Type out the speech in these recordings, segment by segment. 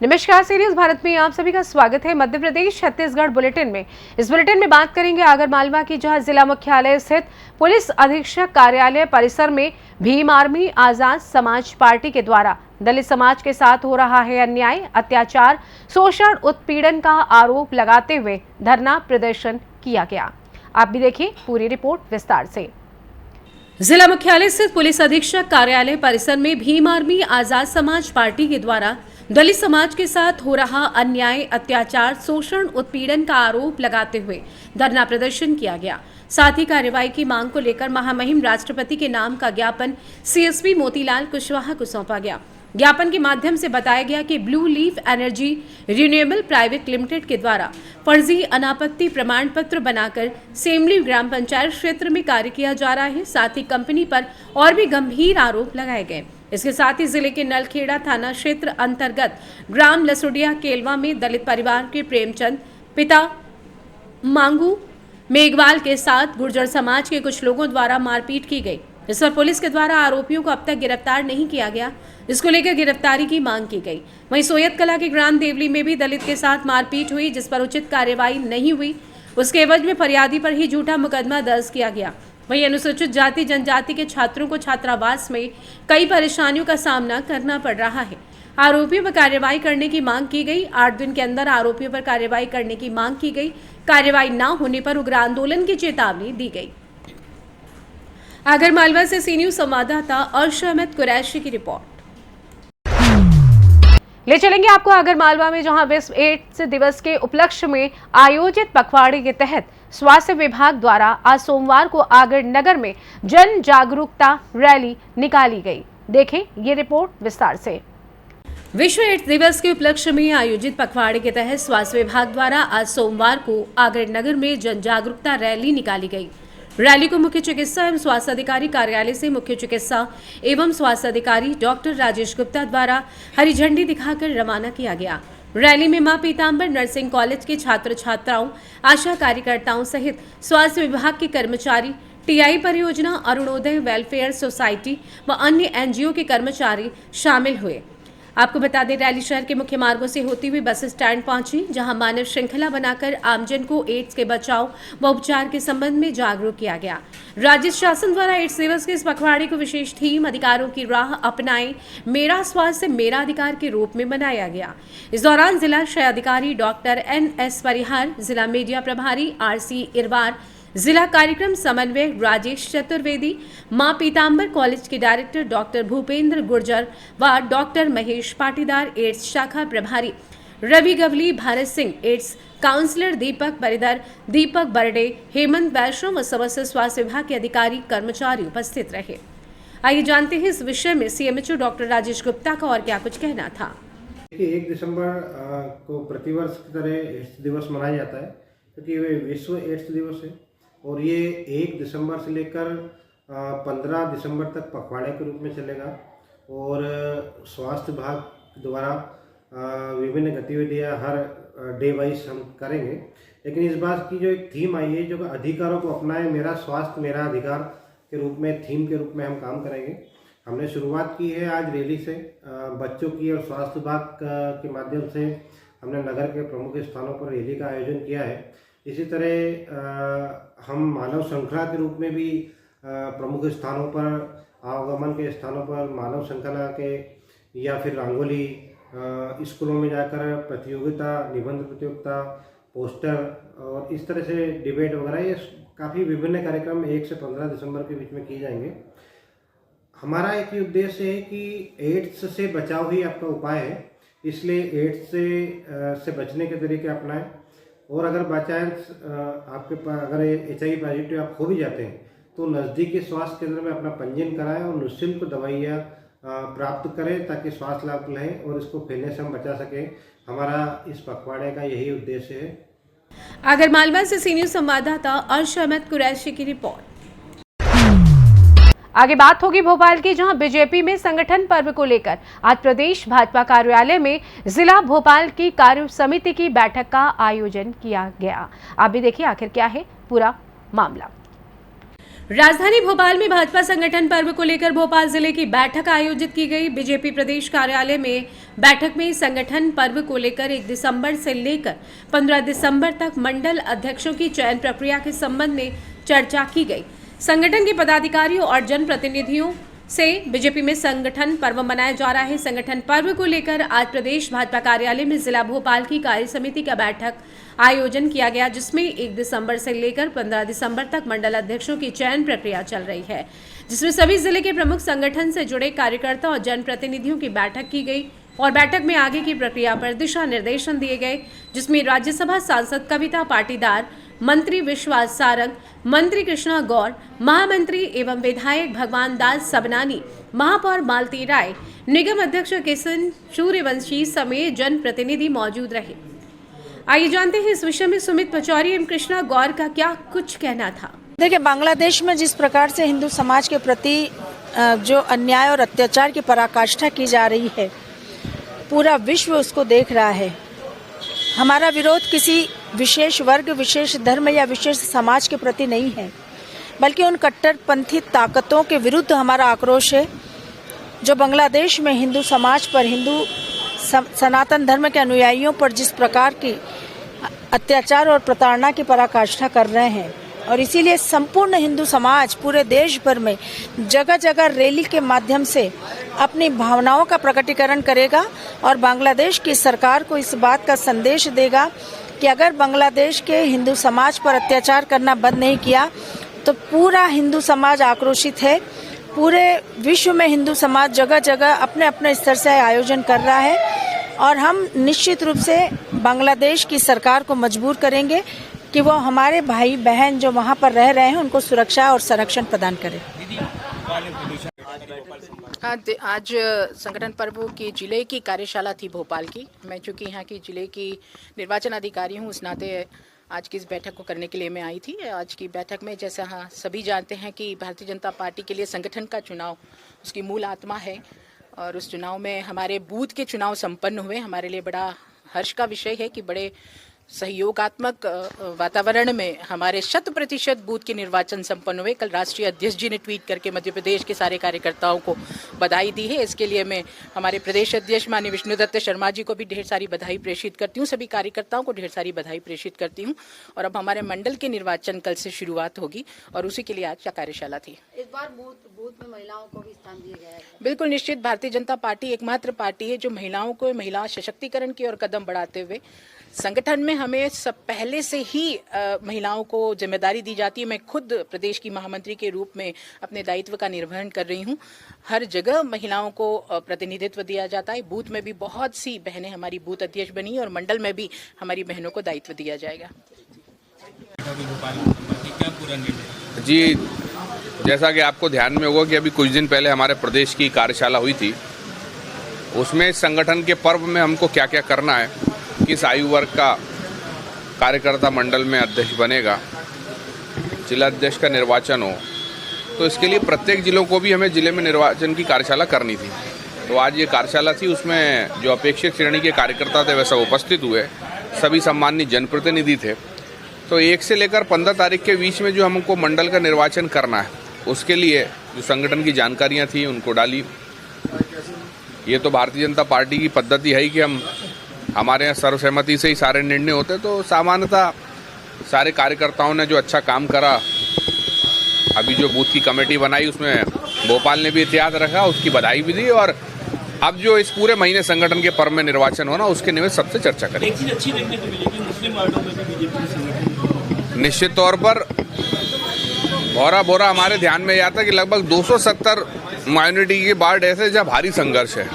नमस्कार, सी न्यूज भारत में आप सभी का स्वागत है। मध्य प्रदेश छत्तीसगढ़ बुलेटिन में इस बुलेटिन में बात करेंगे आगरमालवा की, जहां जिला मुख्यालय स्थित पुलिस अधीक्षक कार्यालय परिसर में भीम आर्मी आजाद समाज पार्टी के द्वारा दलित समाज के साथ हो रहा है अन्याय, अत्याचार, शोषण, उत्पीड़न का आरोप लगाते हुए धरना प्रदर्शन किया गया। आप भी देखिए पूरी रिपोर्ट विस्तार से। जिला मुख्यालय स्थित पुलिस अधीक्षक कार्यालय परिसर में भीम आर्मी आजाद समाज पार्टी के द्वारा दलित समाज के साथ हो रहा अन्याय, अत्याचार, शोषण, उत्पीड़न का आरोप लगाते हुए धरना प्रदर्शन किया गया। साथ ही कार्रवाई की मांग को लेकर महामहिम राष्ट्रपति के नाम का ज्ञापन सीएसपी मोतीलाल कुशवाहा को सौंपा गया। ज्ञापन के माध्यम से बताया गया कि blue leaf energy renewable private limited के द्वारा फर्जी अनापत्ति प्रमाण पत्र बनाकर सेमली ग्राम पंचायत क्षेत्र में कार्य किया जा रहा है। साथ ही कंपनी पर और भी गंभीर आरोप लगाए गए। इसके साथ ही जिले के नलखेड़ा थाना क्षेत्र अंतर्गत ग्राम लसुडिया केलवा में दलित परिवार के प्रेमचंद पिता मांगू मेघवाल के साथ गुर्जर समाज के कुछ लोगों द्वारा मारपीट की गई। इस पर पुलिस के द्वारा आरोपियों को अब तक गिरफ्तार नहीं किया गया। इसको लेकर गिरफ्तारी की मांग की गई। वहीं सोयत कला के ग्राम देवली में भी दलित के साथ मारपीट हुई, जिस पर उचित कार्यवाही नहीं हुई। उसके एवज में फरियादी पर ही झूठा मुकदमा दर्ज किया गया। वहीं अनुसूचित जाति जनजाति के छात्रों को छात्रावास में कई परेशानियों का सामना करना पड़ रहा है। आरोपियों पर कार्रवाई करने की मांग की गई। 8 दिन के अंदर आरोपियों पर कार्रवाई करने की मांग की गई। कार्रवाई न होने पर उग्र आंदोलन की चेतावनी दी गई। आगरमालवा से सी न्यूज संवाददाता अर्श अहमद कुरैशी की रिपोर्ट। ले चलेंगे आपको आगरमालवा में, जहां विश्व एड्स दिवस के उपलक्ष्य में आयोजित पखवाड़े के तहत स्वास्थ्य विभाग द्वारा आज सोमवार को आगर नगर में जन जागरूकता रैली निकाली गई। देखें ये रिपोर्ट विस्तार से। विश्व एड्स दिवस के उपलक्ष्य में आयोजित पखवाड़े के तहत स्वास्थ्य विभाग द्वारा आज सोमवार को आगर नगर में जन जागरूकता रैली निकाली गई। रैली को मुख्य चिकित्सा एवं स्वास्थ्य अधिकारी कार्यालय से मुख्य चिकित्सा एवं स्वास्थ्य अधिकारी डॉक्टर राजेश गुप्ता द्वारा हरी झंडी दिखाकर रवाना किया गया। रैली में मां पीतांबर नर्सिंग कॉलेज के छात्र छात्राओं, आशा कार्यकर्ताओं सहित स्वास्थ्य विभाग के कर्मचारी, टीआई परियोजना, अरुणोदय वेलफेयर सोसाइटी व अन्य एनजीओ के कर्मचारी शामिल हुए। आपको बता दें, रैली शहर के मुख्य मार्गों से होती हुई बस स्टैंड पहुंची, जहां मानव श्रृंखला बनाकर आमजन को एड्स के बचाव व उपचार के संबंध में जागरूक किया गया। राज्य शासन द्वारा एड्स दिवस के इस पखवाड़े को विशेष थीम अधिकारों की राह अपनाएं, मेरा स्वास्थ्य मेरा अधिकार के रूप में मनाया गया। इस दौरान जिला क्षय अधिकारी डॉक्टर NS परिहार, जिला मीडिया प्रभारी RC इरवार, जिला कार्यक्रम समन्वयक राजेश चतुर्वेदी, मां पीतांबर कॉलेज के डायरेक्टर डॉक्टर भूपेंद्र गुर्जर व डॉक्टर महेश पाटीदार, एड्स शाखा प्रभारी रवि गवली, भारत सिंह, एड्स काउंसलर दीपक बरिदर, दीपक बर्डे, हेमंत वैष्णव व समस्त स्वास्थ्य विभाग के अधिकारी कर्मचारी उपस्थित रहे। आइए जानते हैं इस विषय में CMHO डॉक्टर राजेश गुप्ता का और क्या कुछ कहना था। 1 दिसंबर को प्रतिवर्ष की तरह एड्स दिवस मनाया जाता है, क्योंकि ये विश्व एड्स दिवस है और ये 1 दिसंबर से लेकर 15 दिसंबर तक पखवाड़े के रूप में चलेगा। और स्वास्थ्य विभाग द्वारा विभिन्न गतिविधियां हर डे वाइज हम करेंगे। लेकिन इस बार की जो एक थीम आई है, जो अधिकारों को अपनाएं, मेरा स्वास्थ्य मेरा अधिकार के रूप में, थीम के रूप में हम काम करेंगे। हमने शुरुआत की है आज रैली से, बच्चों की और स्वास्थ्य विभाग के माध्यम से हमने नगर के प्रमुख स्थानों पर रैली का आयोजन किया है। इसी तरह हम मानव श्रृंखला के रूप में भी प्रमुख स्थानों पर, आवागमन के स्थानों पर मानव श्रृंखला के या फिर रंगोली, स्कूलों में जाकर प्रतियोगिता, निबंध प्रतियोगिता, पोस्टर और इस तरह से डिबेट वगैरह, ये काफ़ी विभिन्न कार्यक्रम 1 से 15 दिसंबर के बीच में किए जाएंगे। हमारा एक ही उद्देश्य है कि एड्स से बचाव ही आपका उपाय है, इसलिए एड्स से बचने के तरीके अपनाएं। और अगर बाई चांस आपके पास अगर HIV पॉजिटिव आप हो भी जाते हैं, तो नज़दीकी स्वास्थ्य केंद्र में अपना पंजीयन कराएं और निःशुल्क दवाइयाँ प्राप्त करें, ताकि स्वास्थ्य लाभ लें और इसको फैलने से हम बचा सकें। हमारा इस पखवाड़े का यही उद्देश्य है। आगरमालवा से सी न्यूज संवाददाता अर्श अहमद कुरैशी की रिपोर्ट। आगे बात होगी भोपाल की, जहां बीजेपी में संगठन पर्व को लेकर आज प्रदेश भाजपा कार्यालय में जिला भोपाल की कार्य समिति की बैठक का आयोजन किया गया। आप भी देखिए आखिर क्या है पूरा मामला। राजधानी भोपाल में भाजपा संगठन पर्व को लेकर भोपाल जिले की बैठक आयोजित की गई। बीजेपी प्रदेश कार्यालय में बैठक में संगठन पर्व को लेकर 1 दिसंबर से लेकर 15 दिसंबर तक मंडल अध्यक्षों की चयन प्रक्रिया के संबंध में चर्चा की गई। संगठन के पदाधिकारियों और जनप्रतिनिधियों से बीजेपी में संगठन पर्व मनाया जा रहा है। संगठन पर्व को लेकर आज प्रदेश भाजपा कार्यालय में जिला भोपाल की कार्य समिति का बैठक आयोजन किया गया, जिसमें 1 दिसंबर से लेकर 15 दिसंबर तक मंडल अध्यक्षों की चयन प्रक्रिया चल रही है, जिसमें सभी जिले के प्रमुख संगठन से जुड़े कार्यकर्ता और जनप्रतिनिधियों की बैठक की गई और बैठक में आगे की प्रक्रिया पर दिशा निर्देशन दिए गए, जिसमें राज्यसभा सांसद कविता पाटीदार, मंत्री विश्वास सारंग, मंत्री कृष्णा गौर, महामंत्री एवं विधायक भगवान दास सबनानी, महापौर मालती राय, निगम अध्यक्ष किशन सूर्यवंशी समेत जनप्रतिनिधि मौजूद रहे। आइए जानते हैं इस विषय में सुमित पचौरी एवं कृष्णा गौर का क्या कुछ कहना था। देखिए, बांग्लादेश में जिस प्रकार से हिंदू समाज के प्रति जो अन्याय और अत्याचार की पराकाष्ठा की जा रही है, पूरा विश्व उसको देख रहा है। हमारा विरोध किसी विशेष वर्ग, विशेष धर्म या विशेष समाज के प्रति नहीं है, बल्कि उन कट्टरपंथी ताकतों के विरुद्ध हमारा आक्रोश है जो बांग्लादेश में हिंदू समाज पर, हिंदू सनातन धर्म के अनुयायियों पर जिस प्रकार की अत्याचार और प्रताड़ना की पराकाष्ठा कर रहे हैं। और इसीलिए संपूर्ण हिंदू समाज पूरे देश भर में जगह जगह रैली के माध्यम से अपनी भावनाओं का प्रकटीकरण करेगा और बांग्लादेश की सरकार को इस बात का संदेश देगा कि अगर बांग्लादेश के हिंदू समाज पर अत्याचार करना बंद नहीं किया तो पूरा हिंदू समाज आक्रोशित है। पूरे विश्व में हिंदू समाज जगह जगह अपने अपने स्तर से आयोजन कर रहा है और हम निश्चित रूप से बांग्लादेश की सरकार को मजबूर करेंगे कि वो हमारे भाई बहन जो वहाँ पर रह रहे हैं उनको सुरक्षा और संरक्षण प्रदान करें। आज संगठन पर्व की जिले की कार्यशाला थी भोपाल की। मैं चूँकि यहाँ की जिले की निर्वाचन अधिकारी हूँ, उस नाते आज की इस बैठक को करने के लिए मैं आई थी। आज की बैठक में जैसा सभी जानते हैं कि भारतीय जनता पार्टी के लिए संगठन का चुनाव उसकी मूल आत्मा है और उस चुनाव में हमारे बूथ के चुनाव संपन्न हुए। हमारे लिए बड़ा हर्ष का विषय है कि बड़े सहयोगात्मक वातावरण में हमारे 100% बूथ के निर्वाचन संपन्न हुए। कल राष्ट्रीय अध्यक्ष जी ने ट्वीट करके मध्य प्रदेश के सारे कार्यकर्ताओं को बधाई दी है। इसके लिए मैं हमारे प्रदेश अध्यक्ष माननीय विष्णुदत्त शर्मा जी को भी ढेर सारी बधाई प्रेषित करती हूँ, सभी कार्यकर्ताओं को ढेर सारी बधाई प्रेषित करती हूँ। और अब हमारे मंडल के निर्वाचन कल से शुरुआत होगी और उसी के लिए आज कार्यशाला थी। इस बार बूथ में महिलाओं को भी स्थान दिया गया है। बिल्कुल निश्चित, भारतीय जनता पार्टी एकमात्र पार्टी है जो महिलाओं को, महिला सशक्तिकरण की ओर कदम बढ़ाते हुए संगठन में हमें सब पहले से ही महिलाओं को जिम्मेदारी दी जाती है। मैं खुद प्रदेश की महामंत्री के रूप में अपने दायित्व का निर्वहन कर रही हूँ। हर जगह महिलाओं को प्रतिनिधित्व दिया जाता है। बूथ में भी बहुत सी बहनें हमारी बूथ अध्यक्ष बनी और मंडल में भी हमारी बहनों को दायित्व दिया जाएगा। जी, जैसा कि आपको ध्यान में होगा कि अभी कुछ दिन पहले हमारे प्रदेश की कार्यशाला हुई थी, उसमें संगठन के पर्व में हमको क्या क्या करना है, किस आयु वर्ग का कार्यकर्ता मंडल में अध्यक्ष बनेगा, जिला अध्यक्ष का निर्वाचन हो, तो इसके लिए प्रत्येक जिलों को भी हमें जिले में निर्वाचन की कार्यशाला करनी थी। तो आज ये कार्यशाला थी, उसमें जो अपेक्षित श्रेणी के कार्यकर्ता थे वैसा उपस्थित हुए, सभी सम्मानीय जनप्रतिनिधि थे। तो 1 से लेकर 15 तारीख के बीच में जो हमको मंडल का निर्वाचन करना है, उसके लिए जो संगठन की जानकारियाँ थी उनको डाली। ये तो भारतीय जनता पार्टी की पद्धति है कि हमारे यहाँ सर्वसहमति से ही सारे निर्णय होते, तो सामान्यतः सारे कार्यकर्ताओं ने जो अच्छा काम करा, अभी जो बूथ की कमेटी बनाई उसमें भोपाल ने भी इतिहास रखा, उसकी बधाई भी दी। और अब जो इस पूरे महीने संगठन के पर्व में निर्वाचन होना, उसके निमित्त सबसे चर्चा करें। निश्चित तौर पर भोरा हमारे ध्यान में आता है कि लगभग 270 माइनॉरिटी के वार्ड ऐसे जहाँ भारी संघर्ष है,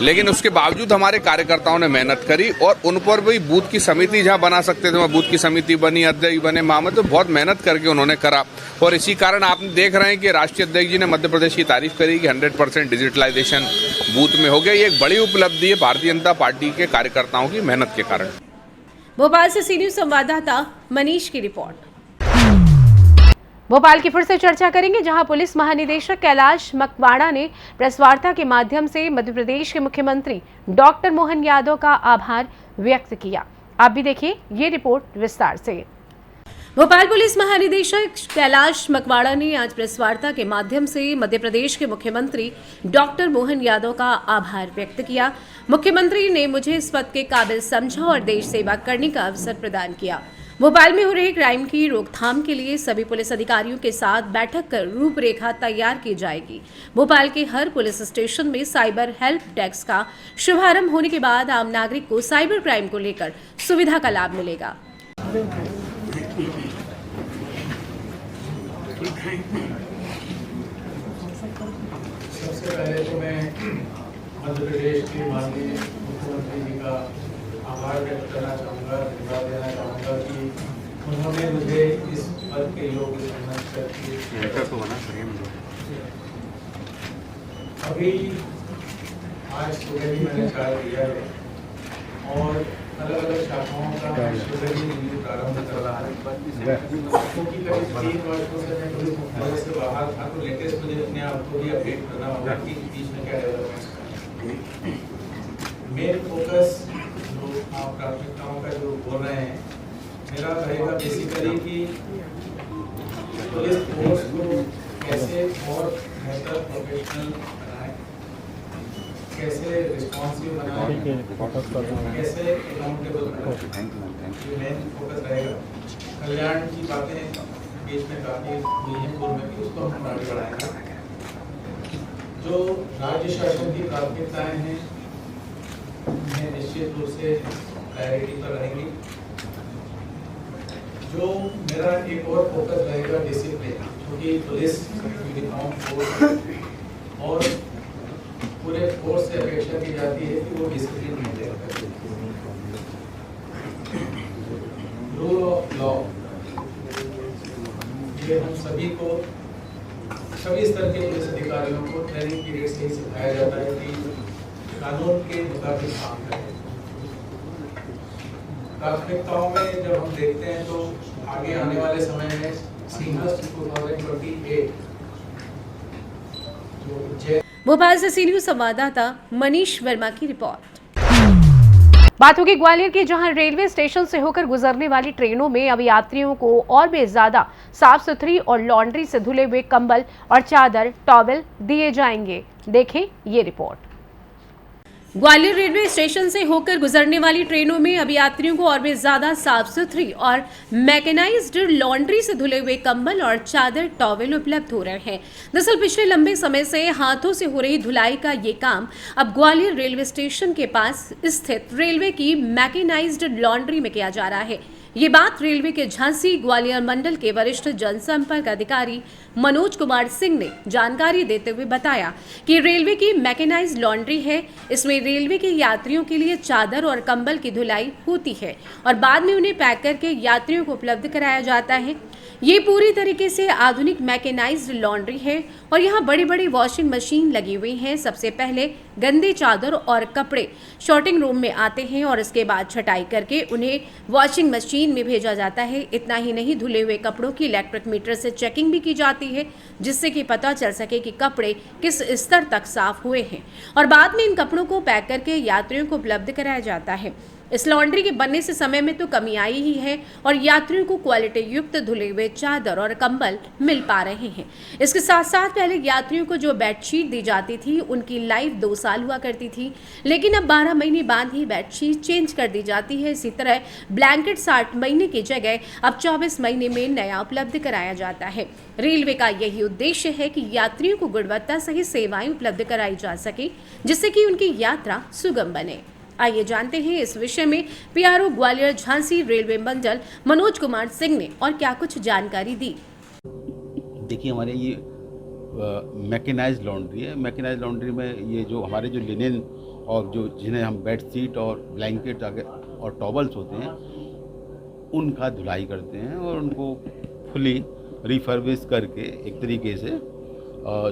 लेकिन उसके बावजूद हमारे कार्यकर्ताओं ने मेहनत करी और उन पर भी बूथ की समिति जहां बना सकते थे वहाँ बूथ की समिति बनी, अध्यक्ष बने, महामंत्री, तो बहुत मेहनत करके उन्होंने करा। और इसी कारण आप देख रहे हैं कि राष्ट्रीय अध्यक्ष जी ने मध्य प्रदेश की तारीफ करी कि 100% डिजिटलाइजेशन बूथ में हो गया। ये एक बड़ी उपलब्धि है भारतीय जनता पार्टी के कार्यकर्ताओं की मेहनत के कारण। भोपाल से सी न्यूज संवाददाता मनीष की रिपोर्ट। भोपाल की फिर से चर्चा करेंगे, जहां पुलिस महानिदेशक कैलाश मकवाड़ा ने प्रेस वार्ता के माध्यम से मध्य प्रदेश के मुख्यमंत्री डॉक्टर मोहन यादव का आभार व्यक्त किया। आप भी देखिए ये रिपोर्ट विस्तार से। भोपाल पुलिस महानिदेशक कैलाश मकवाड़ा ने आज प्रेस वार्ता के माध्यम से मध्य प्रदेश के मुख्यमंत्री डॉक्टर मोहन यादव का आभार व्यक्त किया। मुख्यमंत्री ने मुझे इस पद के काबिल समझा और देश सेवा करने का अवसर प्रदान किया। भोपाल में हो रहे क्राइम की रोकथाम के लिए सभी पुलिस अधिकारियों के साथ बैठक कर रूपरेखा तैयार की जाएगी। भोपाल के हर पुलिस स्टेशन में साइबर हेल्प डेस्क का शुभारंभ होने के बाद आम नागरिक को साइबर क्राइम को लेकर सुविधा का लाभ मिलेगा। सबसे पहले तो मैं मध्य प्रदेश के माननीय मुख्यमंत्री जी का आभार व्यक्त करना चाहूँगा, धन्यवाद देना चाहूँगा कि उन्होंने मुझे इस पद के योग्य समझ करके अभी आज सुबह ही मैंने कार्य किया है और अलग अलग शाखाओं का सुबह ही रिव्यू प्रारंभ कर रहा है। क्योंकि करीब 3 वर्षों से मैं पुलिस मुख्यालय से बाहर था, तो लेटेस्ट मुझे अपने आप को भी अपडेट करना होगा कि बीच में क्या डेवलपमेंट। मेन फोकस जो आप प्राथमिकताओं का जो बोल रहे हैं, मेरा रहेगा बेसिकली कि पुलिस फोर्स को कैसे और बेहतर प्रोफेशनल बनाएं, कैसे रिस्पॉन्सिव बनाएं, कैसे अकाउंटेबल बनाएं। ये मेन फोकस रहेगा। कल्याण की बातें बीच में काफ़ी हुई हैं पूर्व में भी, उसको हम आगे बढ़ाएंगे। जो राज्य शासन की प्राथमिकताएं हैं उन्हें निश्चित रूप से प्रायोरिटी पर रहेंगी। जो मेरा एक और फोकस रहेगा डिसिप्लिन, क्योंकि पुलिस यूनिफॉर्म फोर्स और पूरे फोर्स से अपेक्षा की जाती है कि वो डिसिप्लिन मेंटेन करे। रूल ऑफ लॉ, ये हम सभी को, सभी स्तर के पुलिस अधिकारियों को ट्रेनिंग पीरियड से ही सिखाया जाता है कि कानून के मुताबिक काम करें। प्राथमिकताओं में जब हम देखते हैं तो आगे आने वाले समय में सीनियर्स 2028 जो भोपाल से सी न्यूज संवाददाता मनीष वर्मा की रिपोर्ट। बात होगी ग्वालियर की, जहां रेलवे स्टेशन से होकर गुजरने वाली ट्रेनों में अब यात्रियों को और भी ज्यादा साफ सुथरी और लॉन्ड्री से धुले हुए कंबल और चादर टॉवल दिए जाएंगे। देखें ये रिपोर्ट। ग्वालियर रेलवे स्टेशन से होकर गुजरने वाली ट्रेनों में अब यात्रियों को और भी ज्यादा साफ सुथरी और मैकेनाइज्ड लॉन्ड्री से धुले हुए कंबल और चादर टॉवेल उपलब्ध हो रहे हैं। दरअसल पिछले लंबे समय से हाथों से हो रही धुलाई का ये काम अब ग्वालियर रेलवे स्टेशन के पास स्थित रेलवे की मैकेनाइज्ड लॉन्ड्री में किया जा रहा है। ये बात रेलवे के झांसी ग्वालियर मंडल के वरिष्ठ जनसंपर्क अधिकारी मनोज कुमार सिंह ने जानकारी देते हुए बताया कि रेलवे की मैकेनाइज्ड लॉन्ड्री है। इसमें रेलवे के यात्रियों के लिए चादर और कंबल की धुलाई होती है और बाद में उन्हें पैक करके यात्रियों को उपलब्ध कराया जाता है। ये पूरी तरीके से आधुनिक मैकेनाइज्ड लॉन्ड्री है और यहाँ बड़ी बड़ी वॉशिंग मशीन लगी हुई हैं। सबसे पहले गंदे चादर और कपड़े शॉर्टिंग रूम में आते हैं और इसके बाद छटाई करके उन्हें वॉशिंग मशीन में भेजा जाता है। इतना ही नहीं, धुले हुए कपड़ों की इलेक्ट्रिक मीटर से चेकिंग भी की जाती है, जिससे कि पता चल सके कि कपड़े किस स्तर तक साफ हुए हैं और बाद में इन कपड़ों को पैक करके यात्रियों को उपलब्ध कराया जाता है। इस लॉन्ड्री के बनने से समय में तो कमी आई ही है और यात्रियों को क्वालिटी युक्त धुले हुए चादर और कंबल मिल पा रहे हैं। इसके साथ साथ पहले यात्रियों को जो बेडशीट दी जाती थी उनकी लाइफ 2 साल हुआ करती थी, लेकिन अब 12 महीने बाद ही बेडशीट चेंज कर दी जाती है। इसी तरह ब्लैंकेट 60 महीने की जगह अब 24 महीने में नया उपलब्ध कराया जाता है। रेलवे का यही उद्देश्य है कि यात्रियों को गुणवत्ता सहित सेवाएं उपलब्ध कराई जा सके, जिससे कि उनकी यात्रा सुगम बने। आइए जानते हैं इस विषय में पीआरओ ग्वालियर झांसी रेलवे मंडल मनोज कुमार सिंह ने और क्या कुछ जानकारी दी। देखिए, हमारे ये मैकेनाइज्ड लॉन्ड्री है। मैकेनाइज्ड लॉन्ड्री में ये जो हमारे जो लिनेन और जो जिन्हें हम बेड शीट और ब्लैंकेट और टॉवल्स होते हैं उनका धुलाई करते हैं और उनको फुली रिफर्बिश करके एक तरीके से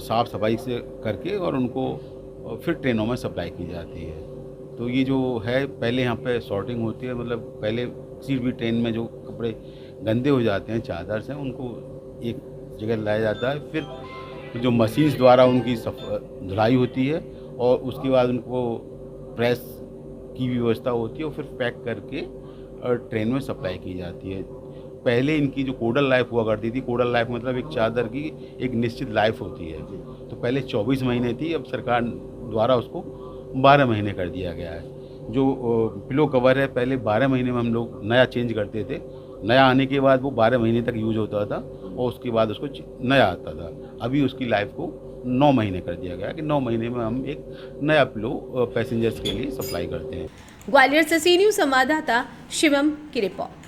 साफ़ सफाई से करके और उनको फिर ट्रेनों में सप्लाई की जाती है। तो ये जो है, पहले यहाँ पे सॉर्टिंग होती है, मतलब पहले किसी भी ट्रेन में जो कपड़े गंदे हो जाते हैं चादर से उनको एक जगह लाया जाता है, फिर जो मशीन्स द्वारा उनकी धुलाई होती है और उसके बाद उनको प्रेस की व्यवस्था होती है और फिर पैक करके ट्रेन में सप्लाई की जाती है। पहले इनकी जो कोडल लाइफ हुआ करती थी, कोडल लाइफ मतलब एक चादर की एक निश्चित लाइफ होती है, तो पहले 24 महीने थी, अब सरकार द्वारा उसको 12 महीने कर दिया गया है। जो पिलो कवर है पहले 12 महीने में हम लोग नया चेंज करते थे, नया आने के बाद वो 12 महीने तक यूज होता था और उसके बाद उसको नया आता था। अभी उसकी लाइफ को 9 महीने कर दिया गया कि 9 महीने में हम एक नया पिलो पैसेंजर्स के लिए सप्लाई करते हैं। ग्वालियर से सी न्यूज़ संवाददाता शिवम की रिपोर्ट।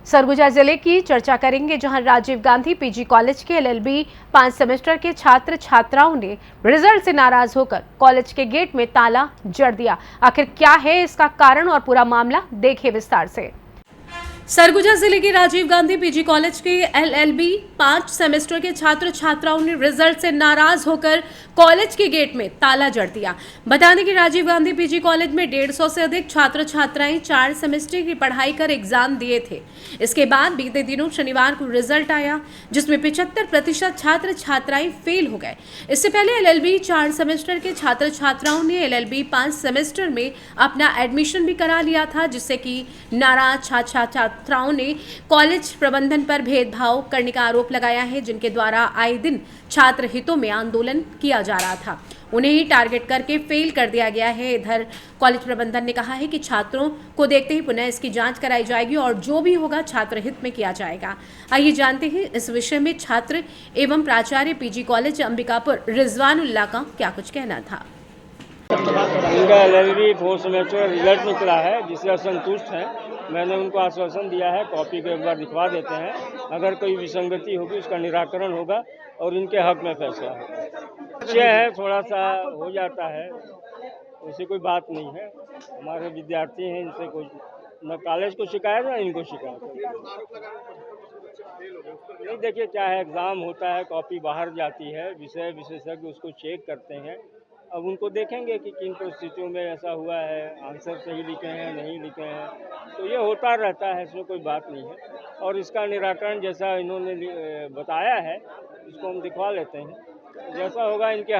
सरगुजा जिले की चर्चा करेंगे, जहां राजीव गांधी पीजी कॉलेज के एलएलबी 5 सेमेस्टर के छात्र छात्राओं ने रिजल्ट से नाराज होकर कॉलेज के गेट में ताला जड़ दिया। आखिर क्या है इसका कारण और पूरा मामला, देखिए विस्तार से। सरगुजा जिले के राजीव गांधी पीजी कॉलेज के एलएलबी 5 सेमेस्टर के छात्र छात्राओं ने रिजल्ट से नाराज होकर कॉलेज के गेट में ताला जड़ दिया। बता दें कि राजीव गांधी पीजी कॉलेज में 150 से अधिक छात्र छात्राएं 4 सेमेस्टर की पढ़ाई कर एग्जाम दिए थे। इसके बाद बीते दिनों शनिवार को रिजल्ट आया, जिसमें 75% छात्र छात्राएं फेल हो गए। इससे पहले एलएलबी 4 सेमेस्टर के छात्र छात्राओं ने एलएलबी 5 सेमेस्टर में अपना एडमिशन भी करा लिया था, जिससे कि नाराज छात्राओं ने कॉलेज प्रबंधन पर भेदभाव करने का आरोप लगाया है, जिनके द्वारा आए दिन छात्र हितों में आंदोलन किया जा रहा था। उन्हें ही टारगेट करके फेल कर दिया गया है। इधर कॉलेज प्रबंधन ने कहा है कि छात्रों को देखते ही पुनः इसकी जांच कराई जाएगी और जो भी होगा छात्र हित में किया जाएगा। आइए जानते हैं इस विषय में छात्र एवं प्राचार्य पीजी कॉलेज अंबिकापुर रिजवानुल्लाह का क्या कुछ कहना था। इनका एलएलबी 4 सेमेस्टर रिजल्ट निकला है, जिससे असंतुष्ट हैं। मैंने उनको आश्वासन दिया है, कॉपी को एक बार दिखवा देते हैं, अगर कोई विसंगति होगी उसका निराकरण होगा और इनके हक में फैसला होगा। अच्छे है, थोड़ा सा हो जाता है, ऐसी कोई बात नहीं है। हमारे विद्यार्थी हैं, इनसे कोई न कॉलेज को शिकायत है न इनको शिकायत नहीं। देखिए क्या है, एग्ज़ाम होता है, कॉपी बाहर जाती है, विषय विशेषज्ञ उसको चेक करते हैं। अब उनको देखेंगे कि किन परिस्थितियों में ऐसा हुआ है, आंसर सही लिखे हैं नहीं लिखे हैं, तो ये होता रहता है, इसमें कोई बात नहीं है। और इसका निराकरण जैसा इन्होंने बताया है, इसको हम दिखवा लेते हैं, जैसा होगा इनके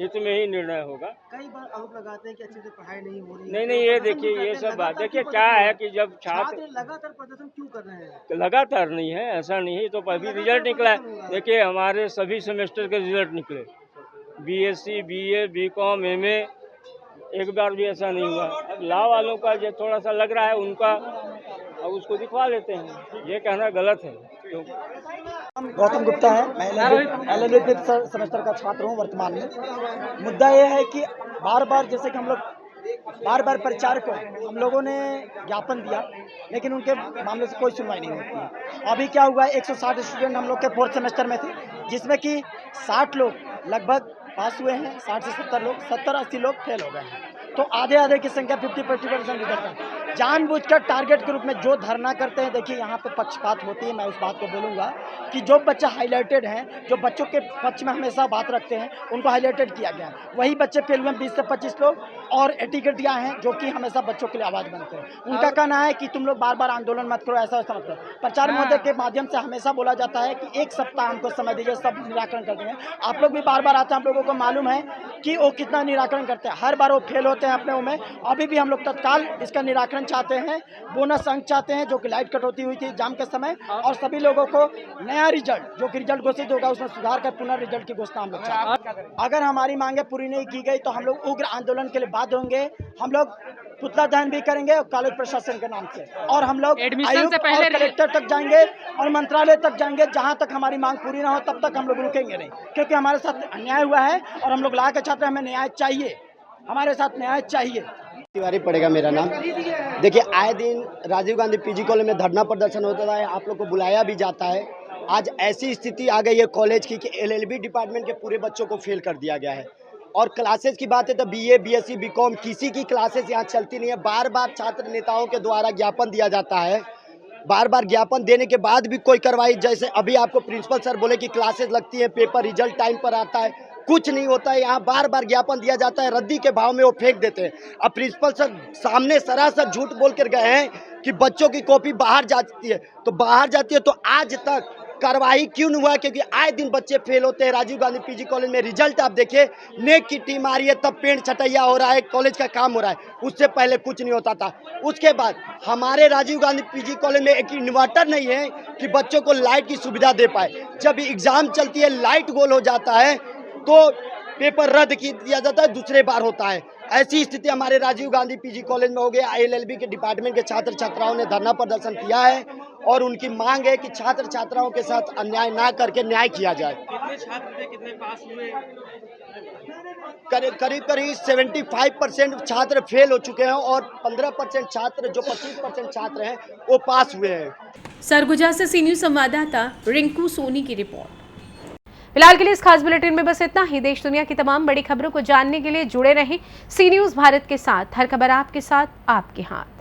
हित में ही निर्णय होगा। कई बार आरोप लगाते हैं कि अच्छे से पढ़ाई नहीं हो रही है। नहीं, ये देखिए, ये सब बात देखिए क्या है कि जब छात्र लगातार प्रदर्शन क्यों कर रहे हैं? लगातार नहीं है, ऐसा नहीं है, तो अभी रिजल्ट निकला है। देखिए हमारे सभी सेमेस्टर के रिजल्ट निकले, बीएससी, बीए, बीकॉम, एमए, एक बार भी ऐसा नहीं हुआ। अब लॉ वालों का जो थोड़ा सा लग रहा है उनका, अब उसको दिखवा लेते हैं, ये कहना गलत है। गौतम गुप्ता है, मैं एलएलबी 5 सेमेस्टर का छात्र हूँ वर्तमान में। मुद्दा ये है कि बार बार जैसे कि हम लोग बार प्रचार को हम लोगों ने ज्ञापन दिया, लेकिन उनके मामले से कोई सुनवाई नहीं होती है। अभी क्या हुआ है, 160 स्टूडेंट हम लोग के 4th सेमेस्टर में थे, जिसमें कि 60 लोग लगभग पास हुए हैं, 60 से 70 लोग, 70-80 लोग फेल हो गए हैं। तो आधे की संख्या 50% रिजल्ट है। जानबूझकर टारगेट के रूप में जो धरना करते हैं, देखिए यहाँ पे पक्षपात होती है। मैं उस बात को बोलूँगा कि जो बच्चे हाईलाइटेड हैं, जो बच्चों के पक्ष में हमेशा बात रखते हैं, उनको हाईलाइटेड किया गया है। वही बच्चे फेल हुए 20 से 25 लोग, और एटिकेटिया हैं जो कि हमेशा बच्चों के लिए आवाज़ बनते हैं। उनका कहना है कि तुम लोग बार आंदोलन मत करो, ऐसा वैसा मत करो। प्रचार महोदय के माध्यम से हमेशा बोला जाता है कि 1 सप्ताह हमको समय दीजिए, सब निराकरण कर देंगे। आप लोग भी बार आते हैं, आप लोगों को मालूम है कि वो कितना निराकरण करते हैं। हर बार वो फेल होते हैं अपने में। अभी भी हम लोग तत्काल इसका निराकरण चाहते हैं, बोनस अंक चाहते हैं, जो कि लाइट कटौती हुई थी एग्जाम के समय, और सभी लोगों को नया रिजल्ट जो कि रिजल्ट घोषित होगा उसमें सुधार कर पुनः रिजल्ट की घोषणा हम लोग चाहते हैं। अगर हमारी मांगे पूरी नहीं की गई तो हम लोग उग्र आंदोलन के लिए बाध्य होंगे। हम लोग पुतला दहन भी करेंगे कॉलेज प्रशासन के नाम से, और हम लोग आयुक्त और कलेक्टर तक जाएंगे और मंत्रालय तक जाएंगे। जहां तक हमारी मांग पूरी ना हो तब तक हम लोग रुकेंगे नहीं, क्योंकि हमारे साथ अन्याय हुआ है और हम लोग ला के छात्र, हमें न्याय चाहिए, हमारे साथ न्याय चाहिए। तिवारी पड़ेगा मेरा नाम। देखिए आए दिन राजीव गांधी पीजी कॉलेज में धरना प्रदर्शन होता है, आप लोग को बुलाया भी जाता है। आज ऐसी स्थिति आ गई है कॉलेज की कि एलएलबी डिपार्टमेंट के पूरे बच्चों को फेल कर दिया गया है। और क्लासेस की बात है तो बीए, बीएससी, बीकॉम किसी की क्लासेस यहाँ चलती नहीं है। बार छात्र नेताओं के द्वारा ज्ञापन दिया जाता है, बार ज्ञापन देने के बाद भी कोई कार्रवाई, जैसे अभी आपको प्रिंसिपल सर बोले कि क्लासेस लगती है, पेपर रिजल्ट टाइम पर आता है, कुछ नहीं होता है। यहाँ बार ज्ञापन दिया जाता है, रद्दी के भाव में वो फेंक देते हैं। अब प्रिंसिपल सर सामने सरासर झूठ बोल कर गए हैं कि बच्चों की कॉपी बाहर जाती है, तो बाहर जाती है तो आज तक कार्रवाई क्यों नहीं हुआ? क्योंकि आए दिन बच्चे फेल होते हैं। राजीव गांधी पीजी कॉलेज में रिजल्ट आप देखिए, नेक की टीम आ रही है तब पेंट छटैया हो रहा है, कॉलेज का काम हो रहा है, उससे पहले कुछ नहीं होता था। उसके बाद हमारे राजीव गांधी पीजी कॉलेज में एक इन्वर्टर नहीं है कि बच्चों को लाइट की सुविधा दे पाए। जब एग्जाम चलती है, लाइट गोल हो जाता है तो पेपर रद्द किया जाता है, दूसरे बार होता है। ऐसी स्थिति हमारे राजीव गांधी पीजी कॉलेज में हो गया। ILLB के डिपार्टमेंट के छात्र छात्राओं ने धरना प्रदर्शन किया है और उनकी मांग है कि छात्र छात्राओं के साथ अन्याय ना करके न्याय किया जाए। कितने छात्र थे, कितने पास हुए? करीब 75% छात्र फेल हो चुके हैं और 15% छात्र, जो 25% छात्र हैं, वो पास हुए हैं। सरगुजा से सी न्यूज संवाददाता रिंकू सोनी की रिपोर्ट। फिलहाल के लिए इस खास बुलेटिन में बस इतना ही। देश दुनिया की तमाम बड़ी खबरों को जानने के लिए जुड़े रहें सी न्यूज भारत के साथ। हर खबर आपके साथ, आपके हाथ।